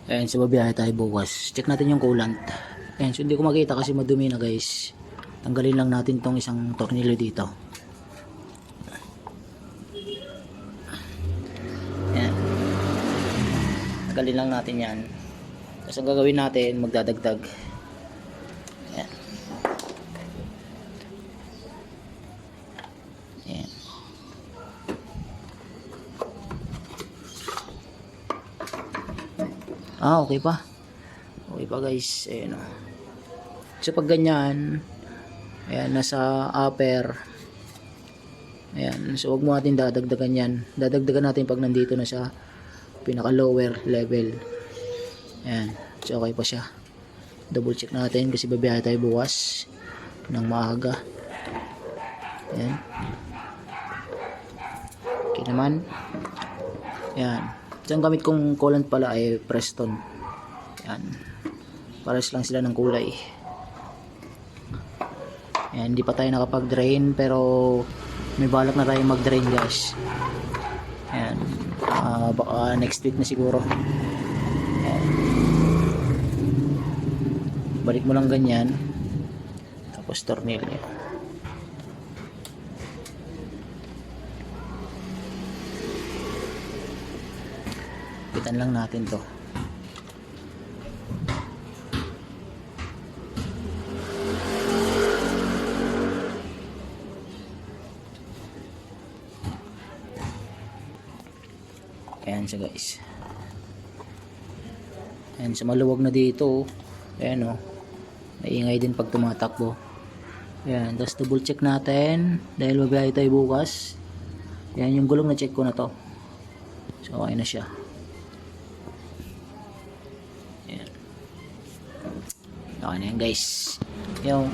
Ayan, so babiyahe tayo bukas. Check natin yung coolant. Ayan, so hindi ko makita kasi madumi na guys. Tanggalin lang natin tong isang tornilyo dito. Ayan. Tanggalin lang natin yan. Tapos ang gagawin natin, magdadagdag. Ayan. Ayan. Okay pa. Okay pa guys. Ayan o. So pag ganyan, ayan, nasa upper. Ayan. So huwag mo natin dadagdagan yan. Dadagdagan natin pag nandito na sa pinaka lower level. Ayan. So okay pa siya. Double check natin kasi babiyahe tayo bukas ng maaga. Ayan. Okay naman. Ayan. So ang gamit kong coolant pala ay Preston. Ayan. Pares lang sila ng kulay. Ayan. Hindi pa tayo nakapag-drain pero may balak na tayo mag-drain guys. Ayan. Baka next week na siguro. Ayan. Balik mo lang ganyan. Tapos tornilyo. Pitan lang natin to. Ayan siya guys. Ayan, sa maluwag na dito. Ayan o. Naingay din pag tumatakbo. Ayan, tapos double check natin. Dahil mabiyahe tayo bukas. Ayan, yung gulong na check ko na to. So okay na siya. Ayan. Okay na yan guys. Yung